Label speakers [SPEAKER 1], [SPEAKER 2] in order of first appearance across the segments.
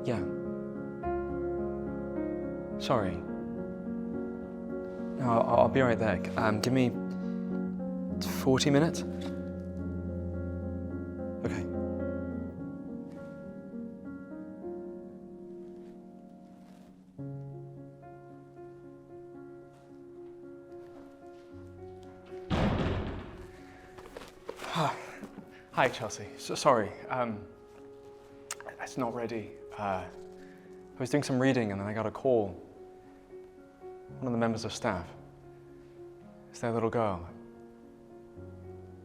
[SPEAKER 1] Yeah. Sorry. No, I'll be right there. Give me 40 minutes? Okay. Hi, Chelsea. Sorry. It's not ready. I was doing some reading and then I got a call. One of the members of staff. It's their little girl.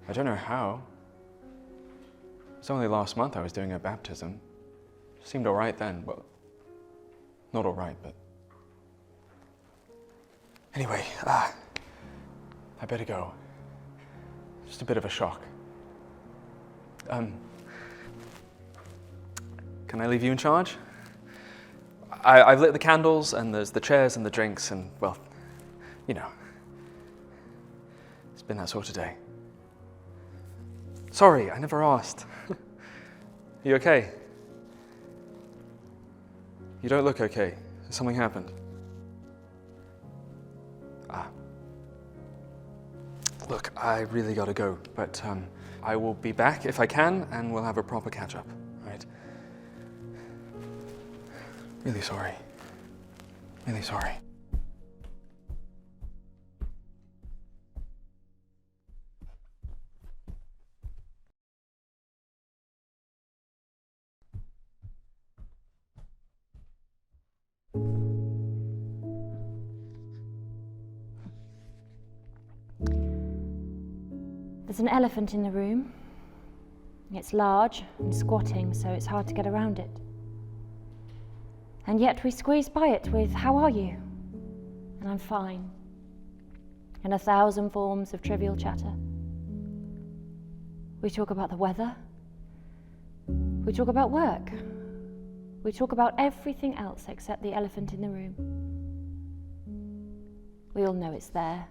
[SPEAKER 1] I don't know how. It was only last month I was doing her baptism. Seemed all right then. Well, not all right, but... Anyway, I better go. Just a bit of a shock. Can I leave you in charge? I've lit the candles, and there's the chairs and the drinks, and, well, you know. It's been that sort of day. Sorry, I never asked. You okay? You don't look okay. Something happened. Look, I really gotta go, but I will be back if I can, and we'll have a proper catch-up, right? Really sorry. Really sorry.
[SPEAKER 2] There's an elephant in the room. It's large and squatting, so it's hard to get around it. And yet we squeeze by it with, "How are you?" And I'm fine. In 1,000 forms of trivial chatter. We talk about the weather. We talk about work. We talk about everything else except the elephant in the room. We all know it's there.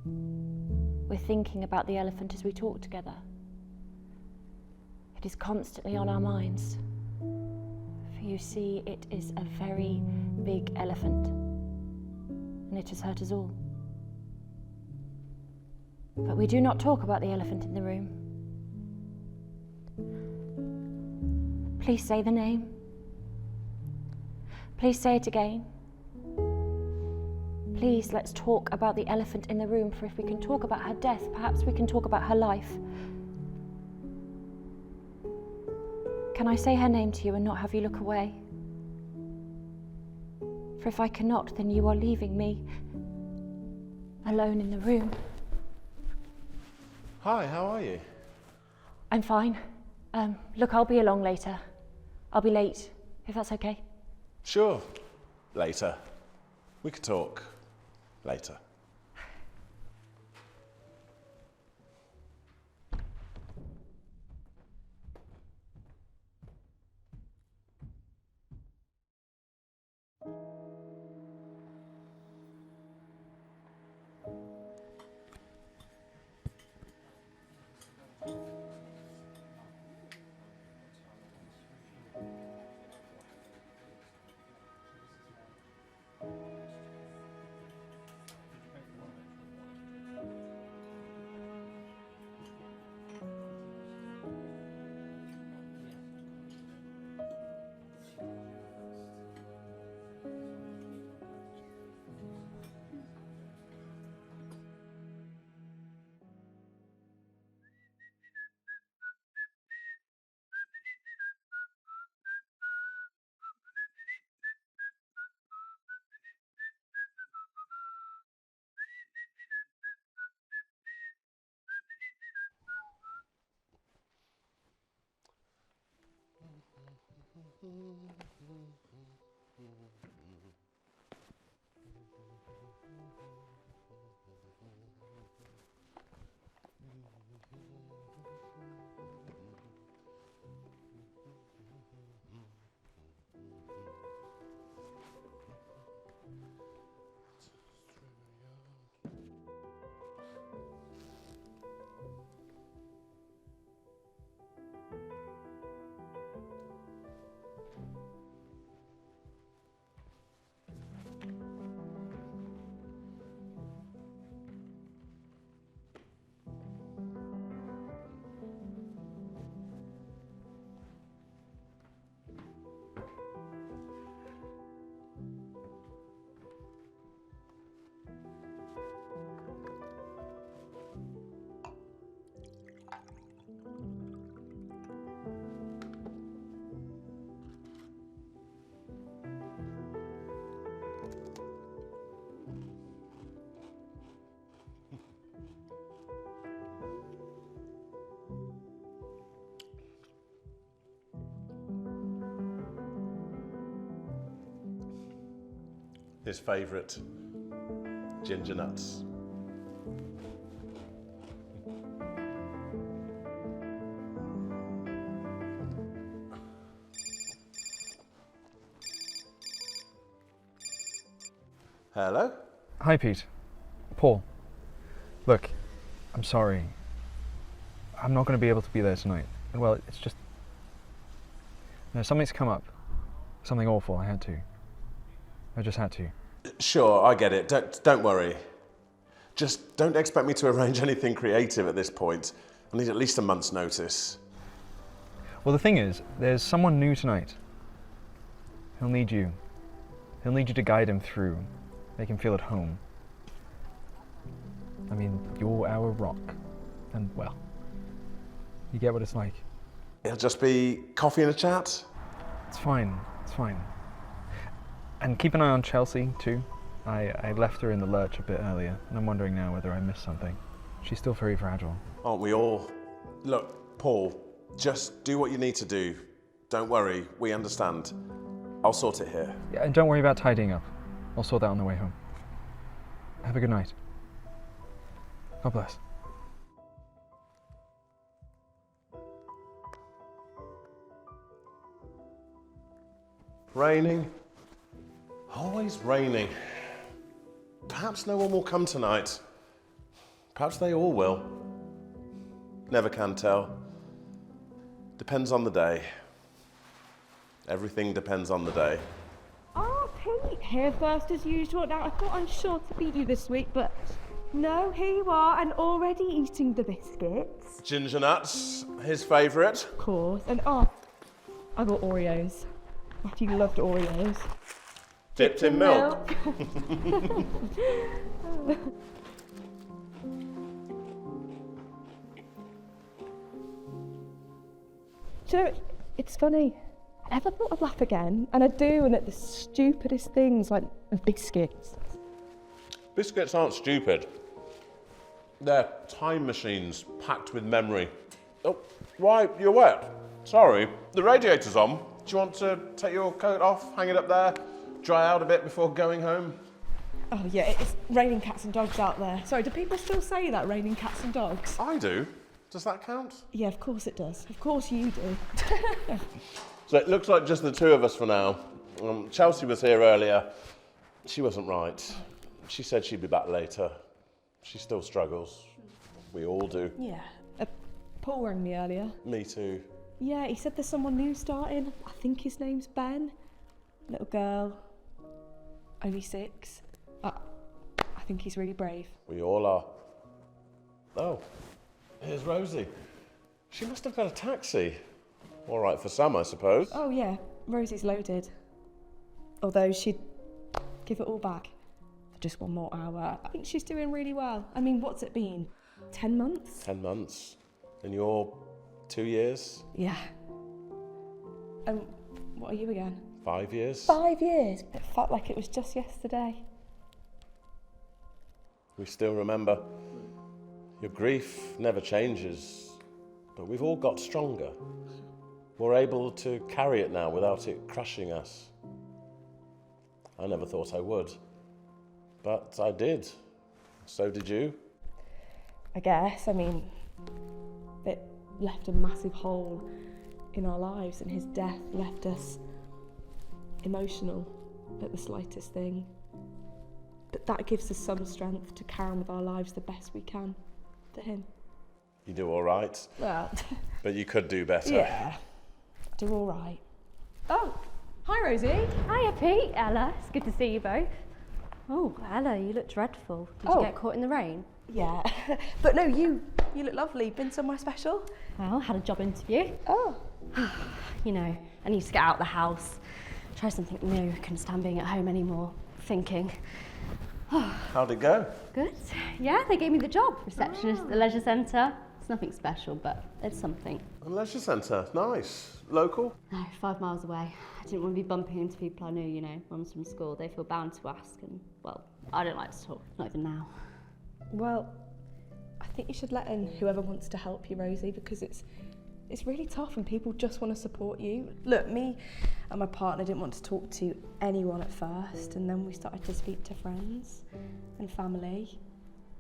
[SPEAKER 2] We're thinking about the elephant as we talk together. It is constantly on our minds. For you see, it is a very big elephant, and it has hurt us all. But we do not talk about the elephant in the room. Please say the name. Please say it again. Please, let's talk about the elephant in the room, for if we can talk about her death, perhaps we can talk about her life. Can I say her name to you and not have you look away? For if I cannot, then you are leaving me alone in the room.
[SPEAKER 3] Hi, how are you?
[SPEAKER 2] I'm fine. Look, I'll be along later. I'll be late, if that's okay.
[SPEAKER 3] Sure. Later. We could talk later. His favourite, ginger nuts. Hello?
[SPEAKER 1] Hi, Pete. Paul. Look, I'm sorry. I'm not going to be able to be there tonight. Well, it's just... No, something's come up. Something awful. I had to. I just had to.
[SPEAKER 3] Sure, I get it. Don't worry. Just don't expect me to arrange anything creative at this point. I need at least a month's notice.
[SPEAKER 1] Well, the thing is, there's someone new tonight. He'll need you. He'll need you to guide him through, make him feel at home. I mean, you're our rock. And, well, you get what it's like.
[SPEAKER 3] It'll just be coffee and a chat?
[SPEAKER 1] It's fine. It's fine. And keep an eye on Chelsea, too. I left her in the lurch a bit earlier, and I'm wondering now whether I missed something. She's still very fragile.
[SPEAKER 3] Aren't we all? Look, Paul, just do what you need to do. Don't worry, we understand. I'll sort it here.
[SPEAKER 1] Yeah, and don't worry about tidying up. I'll sort that on the way home. Have a good night. God bless.
[SPEAKER 3] Raining. Always raining. Perhaps no one will come tonight. Perhaps they all will. Never can tell. Depends on the day. Everything depends on the day.
[SPEAKER 4] Oh, Pete, here first as usual. Now, I thought I'm sure to beat you this week, but no, here you are, and already eating the biscuits.
[SPEAKER 3] Ginger nuts, his favourite.
[SPEAKER 4] Of course, and I got Oreos. Matthew loved Oreos.
[SPEAKER 3] Dipped in milk.
[SPEAKER 4] Do you know, it's funny. I never thought I'd laugh again, and I do, and at the stupidest things like biscuits.
[SPEAKER 3] Biscuits aren't stupid. They're time machines packed with memory. Oh, why, you're wet. Sorry, the radiator's on. Do you want to take your coat off, hang it up there, dry out a bit before going home?
[SPEAKER 4] Oh yeah, it's raining cats and dogs out there. Sorry, do people still say that, raining cats and dogs?
[SPEAKER 3] I do. Does that count?
[SPEAKER 4] Yeah, of course it does. Of course you do.
[SPEAKER 3] So it looks like just the two of us for now. Chelsea was here earlier. She wasn't right. She said she'd be back later. She still struggles. We all do.
[SPEAKER 4] Yeah. Paul rang me earlier.
[SPEAKER 3] Me too.
[SPEAKER 4] Yeah, he said there's someone new starting. I think his name's Ben. Little girl. Only 6. I think he's really brave.
[SPEAKER 3] We all are. Oh, here's Rosie. She must have got a taxi. All right for some, I suppose.
[SPEAKER 4] Oh yeah, Rosie's loaded. Although she'd give it all back for just one more hour. I think she's doing really well. I mean, what's it been? 10 months?
[SPEAKER 3] 10 months. And you're 2 years?
[SPEAKER 4] Yeah. What are you again?
[SPEAKER 3] 5 years?
[SPEAKER 4] 5 years? It felt like it was just yesterday.
[SPEAKER 3] We still remember. Your grief never changes, but we've all got stronger. we're able to carry it now without it crushing us. I never thought I would, but I did. So did you.
[SPEAKER 4] I guess, I mean, it left a massive hole in our lives, and his death left us emotional at the slightest thing. But that gives us some strength to carry on with our lives the best we can for him.
[SPEAKER 3] You do all right,
[SPEAKER 4] Well,
[SPEAKER 3] but you could do better.
[SPEAKER 4] yeah, do all right. Oh, hi Rosie.
[SPEAKER 5] Hiya Pete, Ella, it's good to see you both. Oh, Ella, you look dreadful. Did you get caught in the rain?
[SPEAKER 4] Yeah, but no, you look lovely. Been somewhere special?
[SPEAKER 5] Well, had a job interview.
[SPEAKER 4] Oh.
[SPEAKER 5] You know, I need to get out of the house, try something new, couldn't stand being at home anymore, thinking.
[SPEAKER 3] How'd it go?
[SPEAKER 5] Good, yeah, they gave me the job. Receptionist at the leisure centre. It's nothing special, but it's something.
[SPEAKER 3] A leisure centre, nice. Local?
[SPEAKER 5] No, 5 miles away. I didn't want to be bumping into people I knew, you know, ones from school. They feel bound to ask, and, well, I don't like to talk, not even now.
[SPEAKER 4] Well, I think you should let in whoever wants to help you, Rosie, because it's really tough and people just want to support you. Look, me and my partner didn't want to talk to anyone at first, and then we started to speak to friends and family,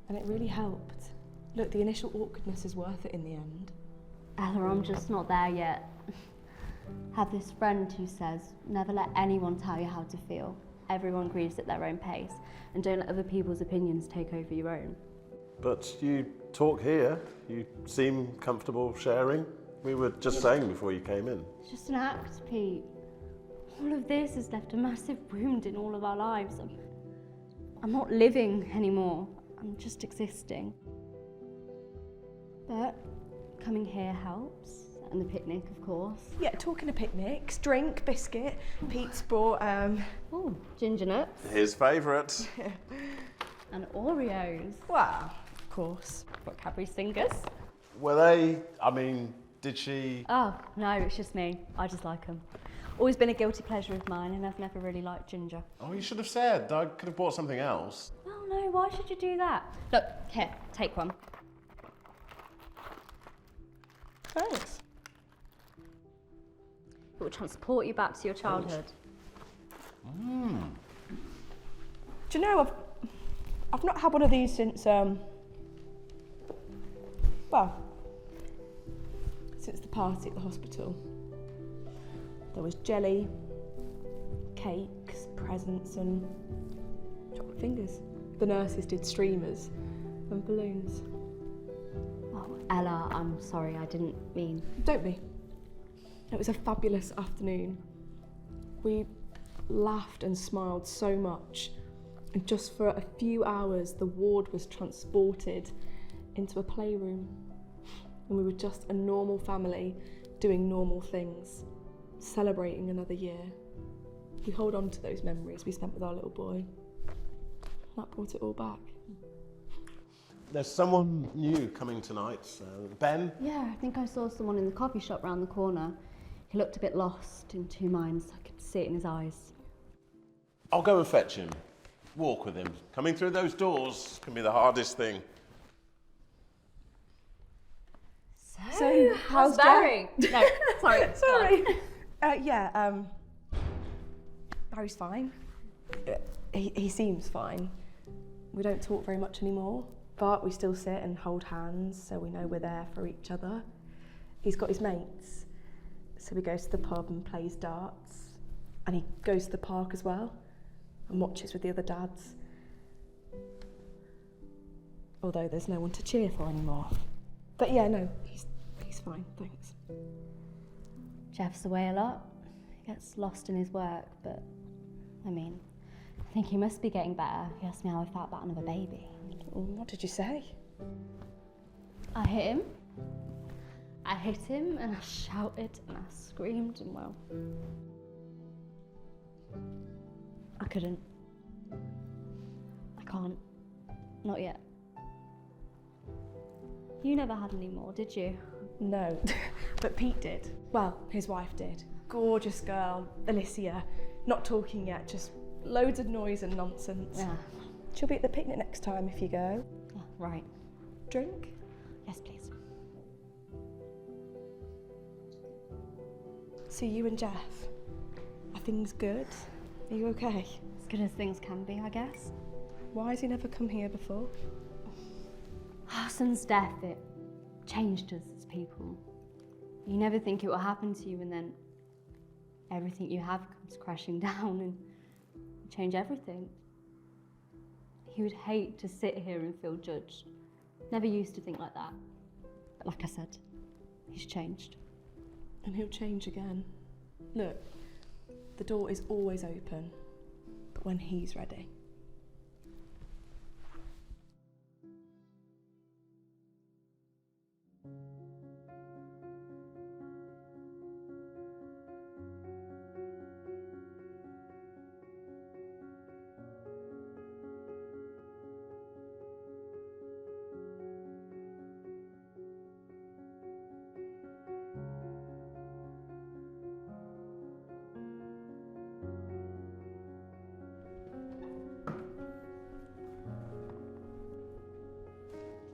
[SPEAKER 4] and it really helped. Look, the initial awkwardness is worth it in the end.
[SPEAKER 5] Ella, I'm just not there yet. Have this friend who says, never let anyone tell you how to feel. Everyone grieves at their own pace, and don't let other people's opinions take over your own.
[SPEAKER 3] But you talk here. You seem comfortable sharing. We were just saying before you came in.
[SPEAKER 5] It's just an act, Pete. All of this has left a massive wound in all of our lives. I'm not living anymore. I'm just existing. But coming here helps, and the picnic, of course.
[SPEAKER 4] Yeah, talking of picnics, drink, biscuit. Pete's brought,
[SPEAKER 5] Oh, ginger nuts
[SPEAKER 3] His favourite.
[SPEAKER 5] and Oreos.
[SPEAKER 4] well, of course.
[SPEAKER 5] Got Cadbury Singers.
[SPEAKER 3] Were they, did she...
[SPEAKER 5] Oh, no, it's just me. I just like them. Always been a guilty pleasure of mine, and I've never really liked ginger.
[SPEAKER 3] Oh, you should have said. I could have bought something else.
[SPEAKER 5] Oh no, why should you do that? Look, here, take one.
[SPEAKER 4] Thanks.
[SPEAKER 5] It will transport you back to your childhood.
[SPEAKER 4] Do you know, I've not had one of these since, since the party at the hospital. There was jelly, cakes, presents and chocolate fingers. The nurses did streamers and balloons.
[SPEAKER 5] Oh, Ella, I'm sorry, I didn't mean...
[SPEAKER 4] Don't be. It was a fabulous afternoon. We laughed and smiled so much, and just for a few hours the ward was transported into a playroom, and we were just a normal family doing normal things, celebrating another year. We hold on to those memories we spent with our little boy. That brought it all back.
[SPEAKER 3] There's someone new coming tonight. Ben?
[SPEAKER 5] Yeah, I think I saw someone in the coffee shop round the corner. He looked a bit lost, in two minds. I could see it in his eyes.
[SPEAKER 3] I'll go and fetch him. Walk with him. Coming through those doors can be the hardest thing.
[SPEAKER 4] So, how's
[SPEAKER 5] Barry? No, sorry.
[SPEAKER 4] Sorry. Barry's fine. He seems fine. We don't talk very much anymore, but we still sit and hold hands so we know we're there for each other. He's got his mates, so he goes to the pub and plays darts, and he goes to the park as well and watches with the other dads. Although there's no one to cheer for anymore. But yeah, no, he's fine, thanks.
[SPEAKER 5] Jeff's away a lot. He gets lost in his work, but I think he must be getting better. He asked me how I felt about another baby.
[SPEAKER 4] What did you say?
[SPEAKER 5] I hit him. And I shouted and I screamed and well, I couldn't. I can't. Not yet. You never had any more, did you?
[SPEAKER 4] No, but Pete did. Well, his wife did. Gorgeous girl, Alicia. Not talking yet, just loads of noise and nonsense.
[SPEAKER 5] Yeah.
[SPEAKER 4] She'll be at the picnic next time if you go.
[SPEAKER 5] Oh, right.
[SPEAKER 4] Drink?
[SPEAKER 5] Yes, please.
[SPEAKER 4] So you and Jeff, are things good? Are you okay?
[SPEAKER 5] As good as things can be, I guess.
[SPEAKER 4] Why has he never come here before?
[SPEAKER 5] Arson's death, it changed us as people. You never think it will happen to you, and then everything you have comes crashing down and change everything. He would hate to sit here and feel judged. Never used to think like that. But like I said, he's changed.
[SPEAKER 4] And he'll change again. Look, the door is always open, but when he's ready.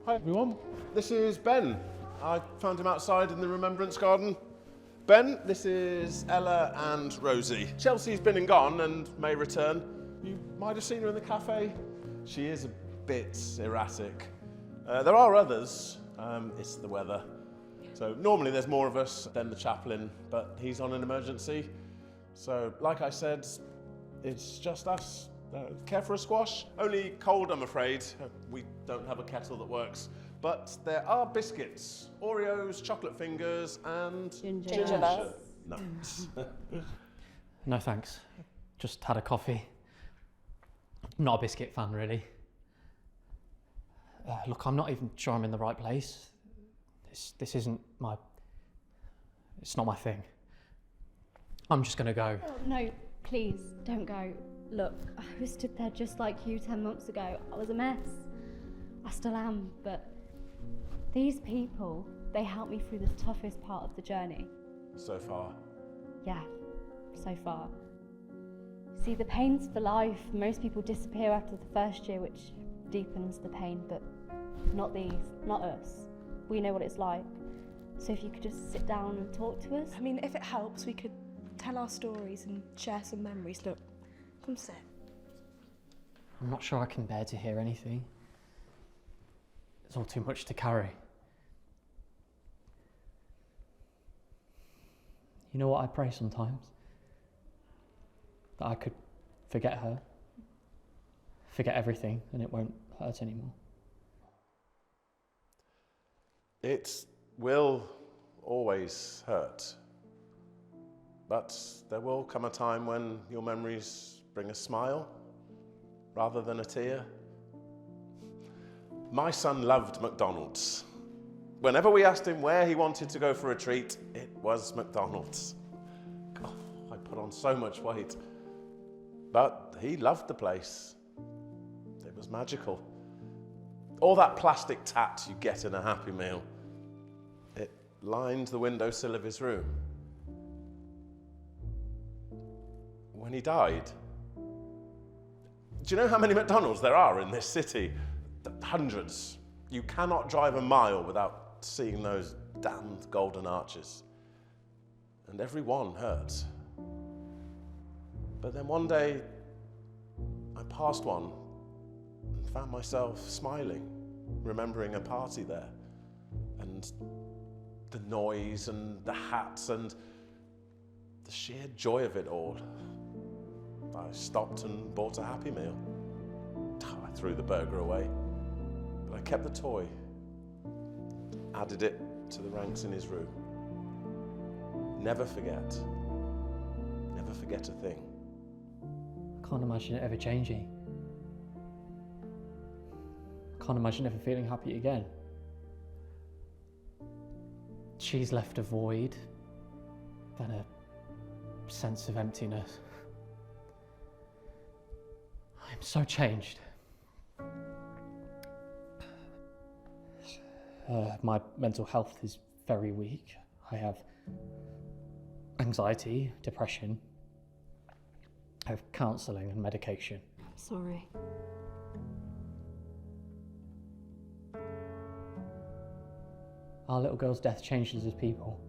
[SPEAKER 3] Hi everyone, this is Ben. I found him outside in the Remembrance Garden. Ben, this is Ella and Rosie. Chelsea's been and gone and may return. You might have seen her in the cafe. She is a bit erratic. There are others, it's the weather. So normally there's more of us than the chaplain, but he's on an emergency. So like I said, it's just us. Care for a squash? Only cold, I'm afraid. We don't have a kettle that works. But there are biscuits, Oreos, chocolate fingers, and
[SPEAKER 5] Ginger.
[SPEAKER 3] nuts.
[SPEAKER 6] No thanks. Just had a coffee. Not a biscuit fan, really. Look, I'm not even sure I'm in the right place. This isn't my... It's not my thing. I'm just gonna go.
[SPEAKER 5] Oh, no, please, don't go. Look, I was stood there just like you 10 months ago. I was a mess. I still am, but these people, they helped me through the toughest part of the journey.
[SPEAKER 3] So far.
[SPEAKER 5] Yeah, so far. See, the pain's for life. Most people disappear after the first year, which deepens the pain, but not these, not us. We know what it's like. So if you could just sit down and talk to us.
[SPEAKER 4] I mean, if it helps, we could tell our stories and share some memories. Look, come sit.
[SPEAKER 6] I'm not sure I can bear to hear anything. It's all too much to carry. You know what I pray sometimes? That I could forget her, forget everything, and it won't hurt anymore.
[SPEAKER 3] It will always hurt. But there will come a time when your memories bring a smile rather than a tear. My son loved McDonald's. Whenever we asked him where he wanted to go for a treat, it was McDonald's. God, I put on so much weight. But he loved the place. It was magical. All that plastic tat you get in a Happy Meal, it lined the windowsill of his room. When he died, do you know how many McDonald's there are in this city? Hundreds. You cannot drive a mile without seeing those damned golden arches. And every one hurts. But then one day, I passed one and found myself smiling, remembering a party there. And the noise and the hats and the sheer joy of it all. I stopped and bought a Happy Meal. I threw the burger away, but I kept the toy, added it to the ranks in his room. Never forget a thing.
[SPEAKER 6] I can't imagine it ever changing. I can't imagine ever feeling happy again. She's left a void, then a sense of emptiness. I'm so changed. My mental health is very weak. I have anxiety, depression. I have counselling and medication.
[SPEAKER 5] I'm sorry.
[SPEAKER 6] Our little girl's death changed us as people.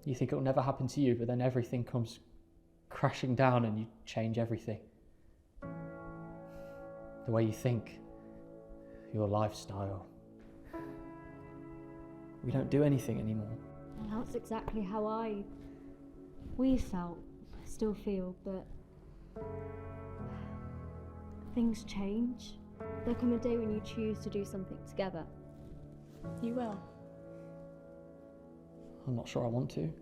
[SPEAKER 6] You think it'll never happen to you, but then everything comes crashing down and you change everything. The way you think, your lifestyle. We don't do anything anymore.
[SPEAKER 5] Well, that's exactly how we felt, still feel, but things change. There'll come a day when you choose to do something together.
[SPEAKER 4] You will.
[SPEAKER 6] I'm not sure I want to.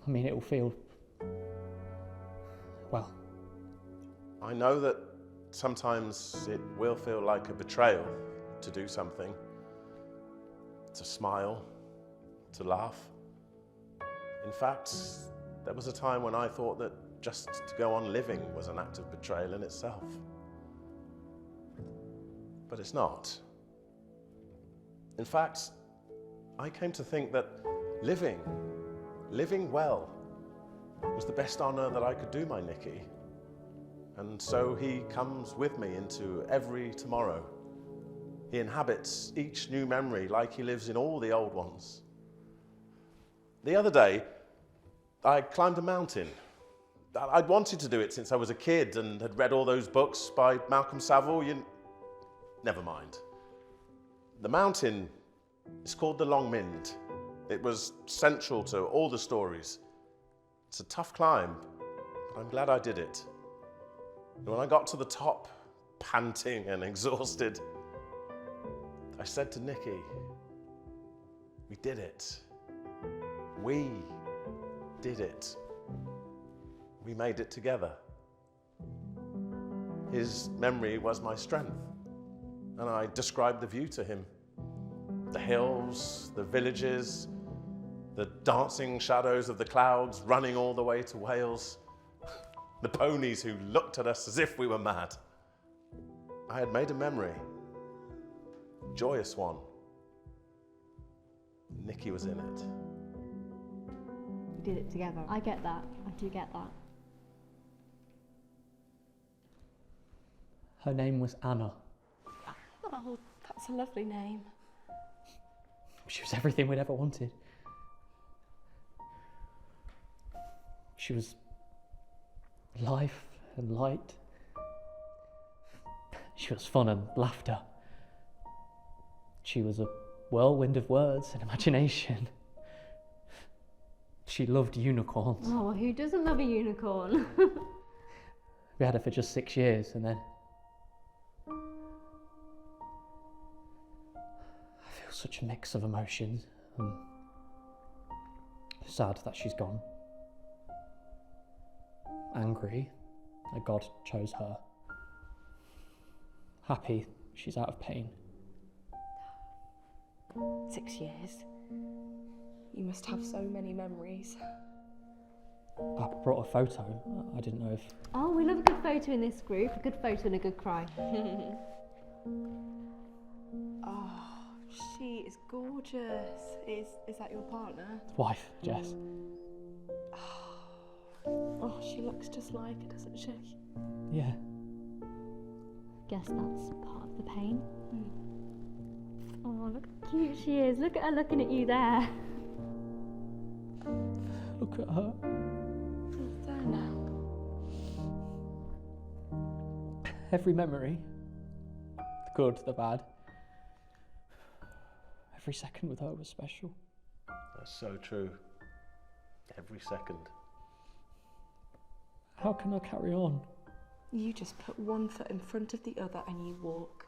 [SPEAKER 6] I mean, it'll feel, well,
[SPEAKER 3] I know that sometimes it will feel like a betrayal to do something, to smile, to laugh. In fact, there was a time when I thought that just to go on living was an act of betrayal in itself. But it's not. In fact, I came to think that living well, was the best honour that I could do my Nicky. And so he comes with me into every tomorrow. He inhabits each new memory like he lives in all the old ones. The other day, I climbed a mountain. I'd wanted to do it since I was a kid and had read all those books by Malcolm Saville. Never mind. The mountain is called the Long Mynd. It was central to all the stories. It's a tough climb, but I'm glad I did it. And when I got to the top, panting and exhausted, I said to Nicky, we did it. We did it. We made it together. His memory was my strength, and I described the view to him. The hills, the villages, the dancing shadows of the clouds running all the way to Wales, the ponies who looked at us as if we were mad. I had made a memory, a joyous one. Nicky was in it.
[SPEAKER 5] We did it together. I get that. I do get that.
[SPEAKER 6] her name was Anna.
[SPEAKER 4] Oh, that's a lovely name.
[SPEAKER 6] She was everything we'd ever wanted. She was life and light. She was fun and laughter. She was a whirlwind of words and imagination. She loved unicorns.
[SPEAKER 5] Oh, who doesn't love a unicorn?
[SPEAKER 6] We had her for just 6 years, and then I feel such a mix of emotions. Sad that she's gone. Angry that God chose her. Happy she's out of pain.
[SPEAKER 4] 6 years. You must have so many memories.
[SPEAKER 6] I brought a photo. I didn't know if...
[SPEAKER 5] Oh, we love a good photo in this group. A good photo and a good cry.
[SPEAKER 4] Oh, she is gorgeous. Is that your partner?
[SPEAKER 6] Wife, Jess.
[SPEAKER 4] Oh, she looks just like her, doesn't she?
[SPEAKER 6] Yeah.
[SPEAKER 5] Guess that's part of the pain. Oh, look how cute she is. Look at her looking at you there.
[SPEAKER 6] Look at her.
[SPEAKER 4] She's there now.
[SPEAKER 6] Every memory, the good, the bad, every second with her was special.
[SPEAKER 3] That's so true. Every second.
[SPEAKER 6] How can I carry on?
[SPEAKER 4] You just put one foot in front of the other and you walk.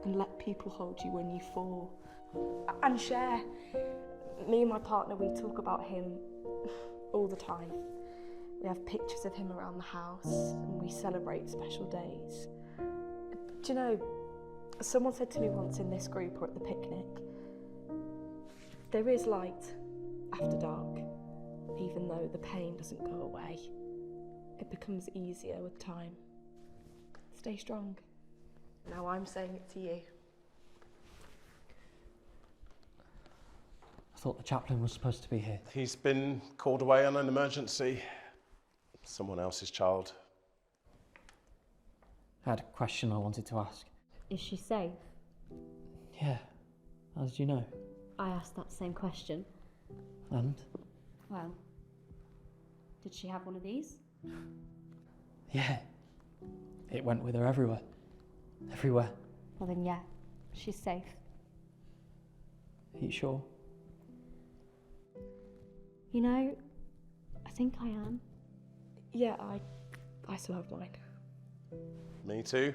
[SPEAKER 4] And let people hold you when you fall. And share. Me and my partner, we talk about him all the time. We have pictures of him around the house and we celebrate special days. Do you know, someone said to me once in this group or at the picnic, there is light after dark, even though the pain doesn't go away. It becomes easier with time. Stay strong. Now I'm saying it to you.
[SPEAKER 6] I thought the chaplain was supposed to be here.
[SPEAKER 3] He's been called away on an emergency. Someone else's child.
[SPEAKER 6] I had a question I wanted to ask.
[SPEAKER 5] Is she safe?
[SPEAKER 6] Yeah, how did you know?
[SPEAKER 5] I asked that same question.
[SPEAKER 6] And?
[SPEAKER 5] Well, did she have one of these?
[SPEAKER 6] Yeah. It went with her everywhere. Everywhere.
[SPEAKER 5] Well then, yeah, she's safe.
[SPEAKER 6] Are you sure?
[SPEAKER 5] You know, I think I am.
[SPEAKER 4] Yeah, I still have mine.
[SPEAKER 3] Me too.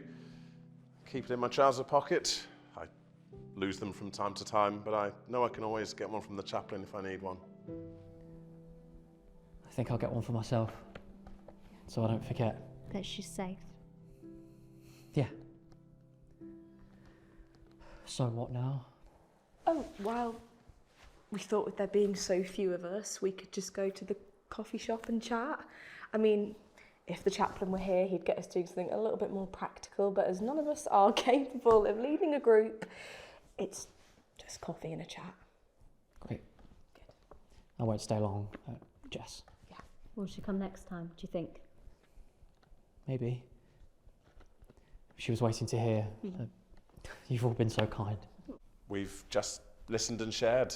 [SPEAKER 3] Keep it in my trouser pocket. I lose them from time to time, but I know I can always get one from the chaplain if I need one.
[SPEAKER 6] I think I'll get one for myself, so I don't forget.
[SPEAKER 5] That she's safe.
[SPEAKER 6] Yeah. So what now?
[SPEAKER 4] Oh, well, we thought with there being so few of us, we could just go to the coffee shop and chat. I mean, if the chaplain were here, he'd get us doing something a little bit more practical, but as none of us are capable of leading a group, it's just coffee and a chat.
[SPEAKER 6] Great. I won't stay long, Jess.
[SPEAKER 5] Will she come next time, do you think?
[SPEAKER 6] Maybe. She was waiting to hear. You've all been so kind.
[SPEAKER 3] We've just listened and shared.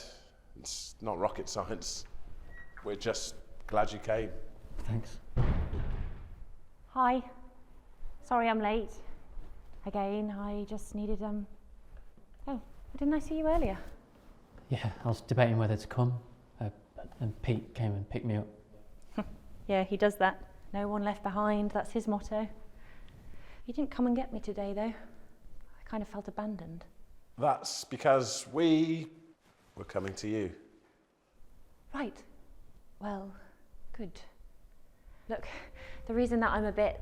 [SPEAKER 3] It's not rocket science. We're just glad you came.
[SPEAKER 6] Thanks.
[SPEAKER 2] Hi. Sorry I'm late. Again, I just needed, Oh, didn't I see you earlier?
[SPEAKER 6] Yeah, I was debating whether to come, and Pete came and picked me up.
[SPEAKER 2] Yeah, he does that. No one left behind, that's his motto. You didn't come and get me today, though. I kind of felt abandoned.
[SPEAKER 3] That's because we were coming to you.
[SPEAKER 2] Right. Well, good. Look, the reason that I'm a bit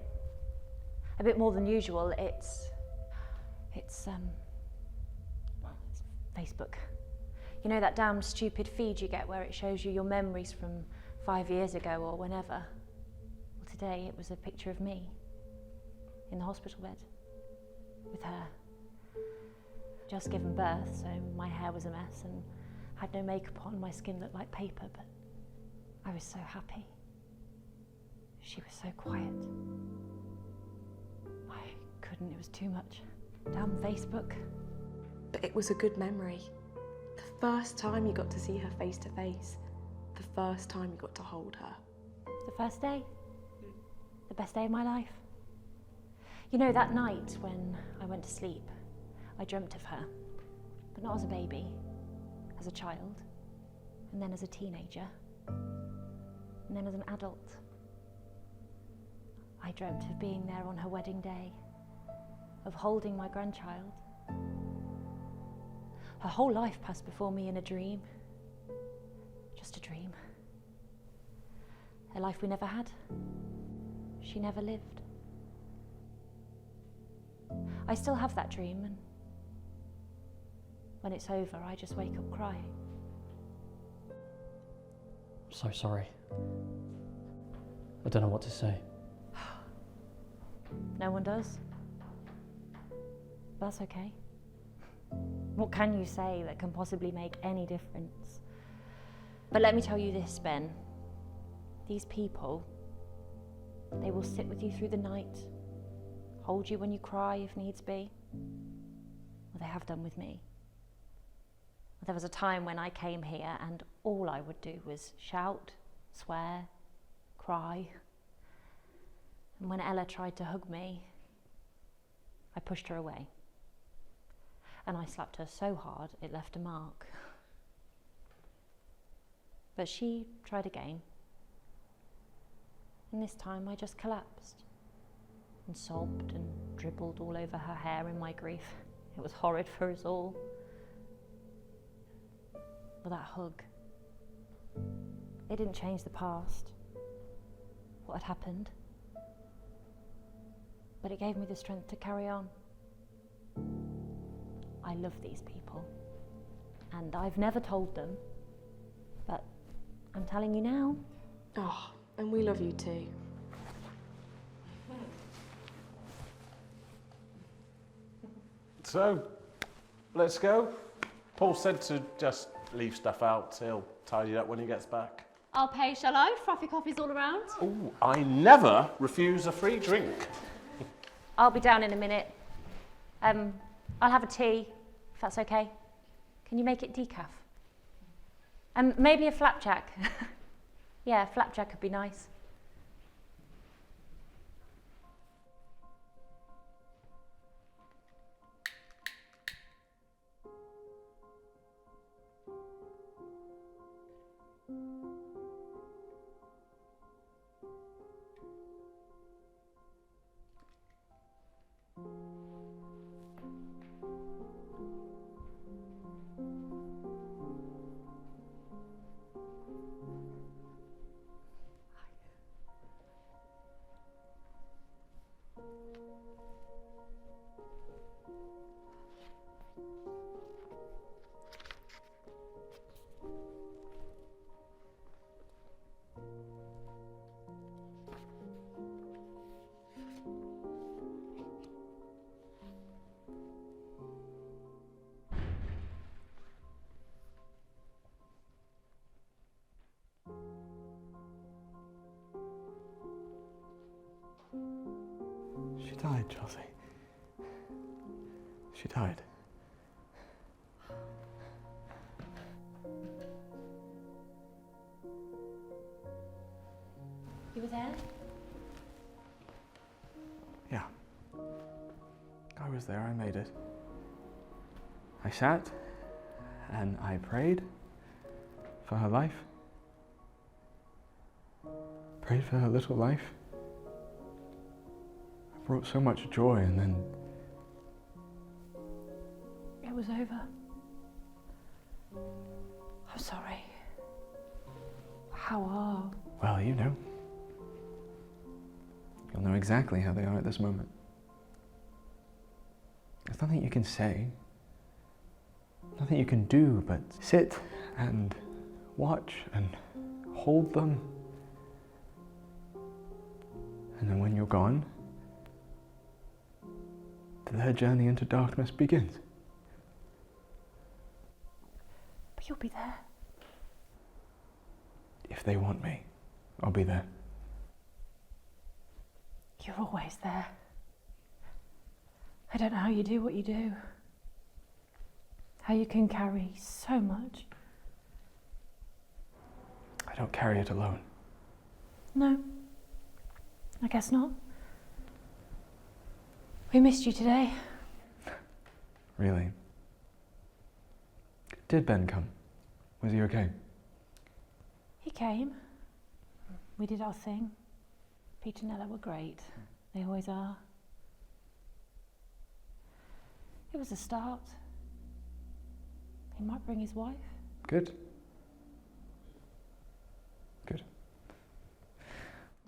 [SPEAKER 2] more than usual, it's Facebook. You know that damn stupid feed you get where it shows you your memories from 5 years ago or whenever? Well, today it was a picture of me in the hospital bed with her. Just given birth, so my hair was a mess and had no makeup on, my skin looked like paper, but I was so happy. She was so quiet. I couldn't, it was too much. Damn Facebook.
[SPEAKER 4] But it was a good memory. The first time you got to see her face to face. The first time you got to hold her.
[SPEAKER 2] The first day. The best day of my life. You know, that night when I went to sleep, I dreamt of her. But not as a baby, as a child, and then as a teenager, and then as an adult. I dreamt of being there on her wedding day, of holding my grandchild. Her whole life passed before me in a dream. Just a dream. A life we never had. She never lived. I still have that dream, and when it's over, I just wake up crying.
[SPEAKER 6] I'm so sorry. I don't know what to say.
[SPEAKER 2] No one does. That's okay. What can you say that can possibly make any difference? But let me tell you this, Ben. These people, they will sit with you through the night, hold you when you cry if needs be. Well, they have done with me. There was a time when I came here and all I would do was shout, swear, cry. And when Ella tried to hug me, I pushed her away. And I slapped her so hard it left a mark. But she tried again. And this time I just collapsed and sobbed and dribbled all over her hair in my grief. It was horrid for us all. Well, that hug, it didn't change the past, what had happened, but it gave me the strength to carry on. I love these people, and I've never told them, but I'm telling you now.
[SPEAKER 4] Oh, and we love you too.
[SPEAKER 3] So, let's go. Paul said to just leave stuff out. He'll tidy it up when he gets back.
[SPEAKER 5] I'll pay, shall I? Frothy coffee's all around.
[SPEAKER 3] Oh, I never refuse a free drink.
[SPEAKER 2] I'll be down in a minute. I'll have a tea, if that's okay. Can you make it decaf? And maybe a flapjack. Yeah, a flapjack would be nice.
[SPEAKER 1] She died, Chelsea. She died.
[SPEAKER 2] You were there?
[SPEAKER 1] Yeah. I was there, I made it. I sat and I prayed for her life. Prayed for her little life. I brought so much joy, and then
[SPEAKER 2] It was over. I'm sorry. How are?
[SPEAKER 1] well, you know. You'll know exactly how they are at this moment. There's nothing you can say, nothing you can do but sit and watch and hold them. And then when you're gone, their journey into darkness begins.
[SPEAKER 2] But you'll be there.
[SPEAKER 1] If they want me, I'll be there.
[SPEAKER 2] You're always there. I don't know how you do what you do. How you can carry so much.
[SPEAKER 1] I don't carry it alone.
[SPEAKER 2] No, I guess not. We missed you today.
[SPEAKER 1] Really? Did Ben come? Was he okay?
[SPEAKER 2] He came. We did our thing. Pete and Ella were great. They always are. It was a start. He might bring his wife.
[SPEAKER 1] Good. Good.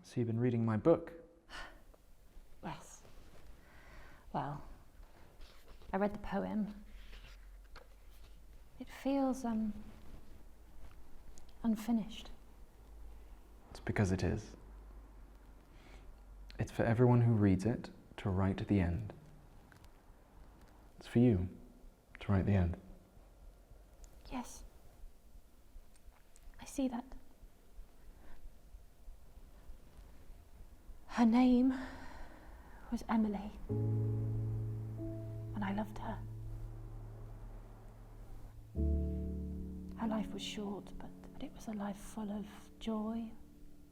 [SPEAKER 1] So you've been reading my book?
[SPEAKER 2] Yes. Well, I read the poem. It feels unfinished.
[SPEAKER 1] It's because it is. It's for everyone who reads it to write the end. It's for you to write the end.
[SPEAKER 2] Yes. I see that. Her name was Emily. And I loved her. Her life was short, but it was a life full of joy,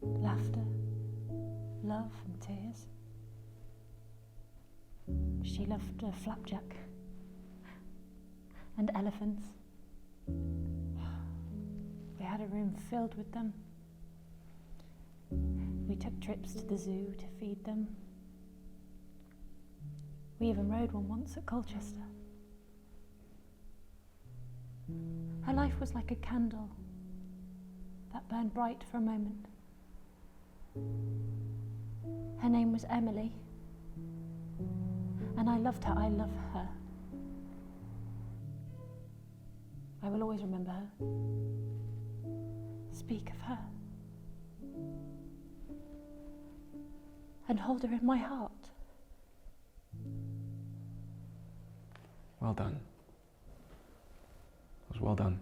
[SPEAKER 2] laughter, love and tears. She loved flapjack and elephants. We had a room filled with them. We took trips to the zoo to feed them. We even rode one once at Colchester. Her life was like a candle that burned bright for a moment. Her name was Emily, and I loved her. I love her. I will always remember her. Speak of her. And hold her in my heart.
[SPEAKER 1] Well done. It was well done.